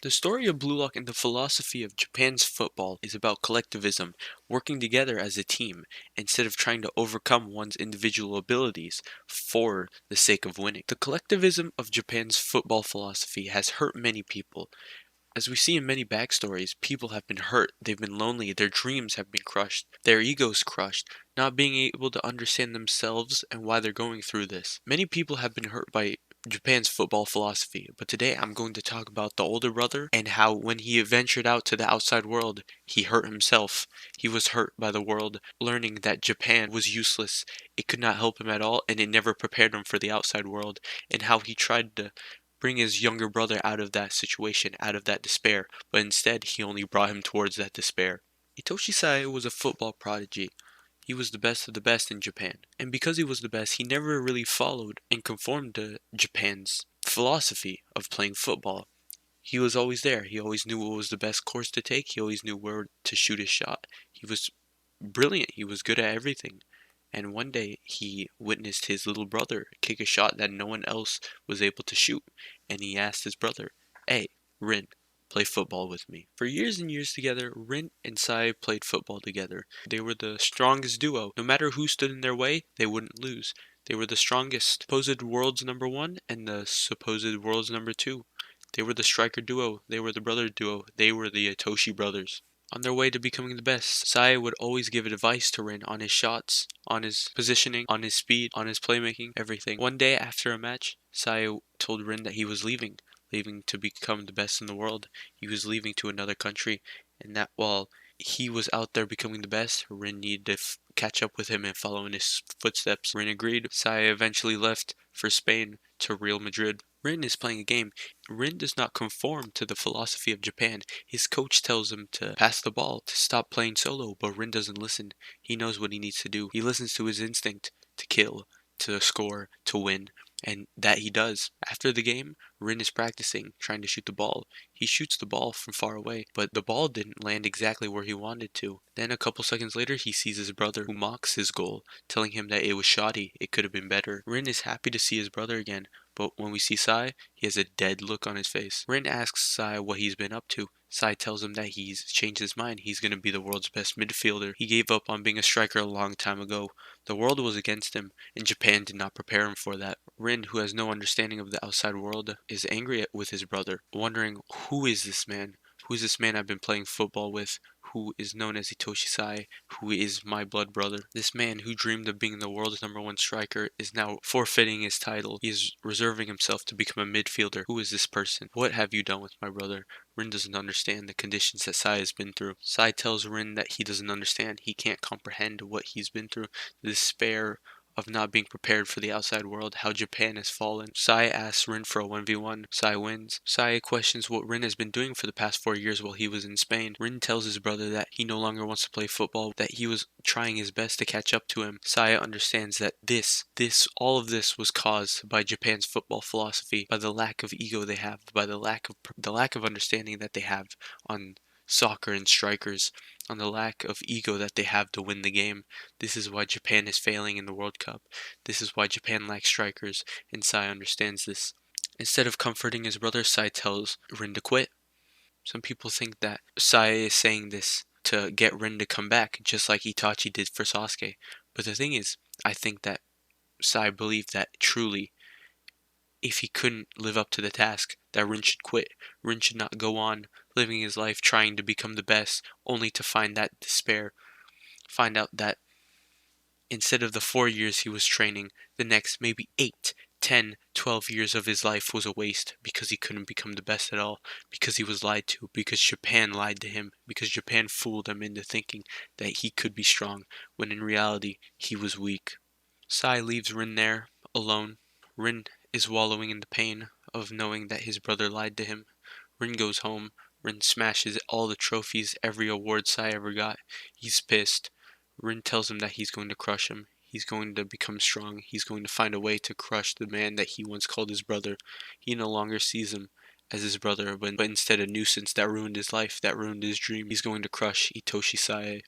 The story of Blue Lock and the philosophy of Japan's football is about collectivism, working together as a team, instead of trying to overcome one's individual abilities for the sake of winning. The collectivism of Japan's football philosophy has hurt many people. As we see in many backstories, people have been hurt, they've been lonely, their dreams have been crushed, their egos crushed, not being able to understand themselves and why they're going through this. Many people have been hurt by Japan's football philosophy, but today I'm going to talk about the older brother and how when he ventured out to the outside world, he hurt himself. He was hurt by the world, learning that Japan was useless. It could not help him at all, and it never prepared him for the outside world, and how he tried to bring his younger brother out of that situation, out of that despair, but instead he only brought him towards that despair. Itoshi Sae was a football prodigy. He was the best of the best in Japan. And because he was the best, he never really followed and conformed to Japan's philosophy of playing football. He was always there. He always knew what was the best course to take. He always knew where to shoot his shot. He was brilliant. He was good at everything. And one day he witnessed his little brother kick a shot that no one else was able to shoot. And he asked his brother, "Hey, Rin, play football with me." For years and years together, Rin and Sai played football together. They were the strongest duo. No matter who stood in their way, they wouldn't lose. They were the strongest supposed world's number one and the supposed world's number two. They were the striker duo. They were the brother duo. They were the Itoshi brothers. On their way to becoming the best, Sai would always give advice to Rin on his shots, on his positioning, on his speed, on his playmaking, everything. One day after a match, Sai told Rin that he was leaving to become the best in the world. He was leaving to another country, and that while he was out there becoming the best, Rin needed to catch up with him and follow in his footsteps. Rin agreed. Sai eventually left for Spain to Real Madrid. Rin is playing a game. Rin does not conform to the philosophy of Japan. His coach tells him to pass the ball, to stop playing solo, but Rin doesn't listen. He knows what he needs to do. He listens to his instinct to kill, to score, to win, and that he does. After the game, Rin is practicing, trying to shoot the ball. He shoots the ball from far away, but the ball didn't land exactly where he wanted to. Then a couple seconds later, he sees his brother, who mocks his goal, telling him that it was shoddy, it could have been better. Rin is happy to see his brother again, but when we see Sai, he has a dead look on his face. Rin asks Sai what he's been up to. Sai tells him that he's changed his mind. He's going to be the world's best midfielder. He gave up on being a striker a long time ago. The world was against him, and Japan did not prepare him for that. Rin, who has no understanding of the outside world, is angry with his brother, wondering, who is this man? Who is this man I've been playing football with? Who is known as Itoshi Sai, who is my blood brother. This man who dreamed of being the world's number one striker is now forfeiting his title. He is reserving himself to become a midfielder. Who is this person? What have you done with my brother? Rin doesn't understand the conditions that Sai has been through. Sai tells Rin that he doesn't understand. He can't comprehend what he's been through. The despair of not being prepared for the outside world, how Japan has fallen. Sai asks Rin for a 1v1. Sai wins. Sai questions what Rin has been doing for the past 4 years while he was in Spain. Rin tells his brother that he no longer wants to play football, that he was trying his best to catch up to him. Sai understands that all of this was caused by Japan's football philosophy, by the lack of ego they have, by the lack of understanding that they have on soccer and strikers, on the lack of ego that they have to win the game. This is why Japan is failing in the World Cup. This is why Japan lacks strikers, and Sai understands this. Instead of comforting his brother, Sai tells Rin to quit. Some people think that Sai is saying this to get Rin to come back, just like Itachi did for Sasuke. But the thing is, I think that Sai believed that truly, if he couldn't live up to the task, that Rin should quit. Rin should not go on living his life trying to become the best, only to find that despair. Find out that instead of the 4 years he was training, the next maybe 8, 10, 12 years of his life was a waste because he couldn't become the best at all, because he was lied to, because Japan lied to him, because Japan fooled him into thinking that he could be strong, when in reality he was weak. Sai leaves Rin there, alone. Rin is wallowing in the pain of knowing that his brother lied to him. Rin goes home. Rin smashes all the trophies, every award Sai ever got. He's pissed. Rin tells him that he's going to crush him. He's going to become strong. He's going to find a way to crush the man that he once called his brother. He no longer sees him as his brother, but instead a nuisance that ruined his life, that ruined his dream. He's going to crush Itoshi Sae.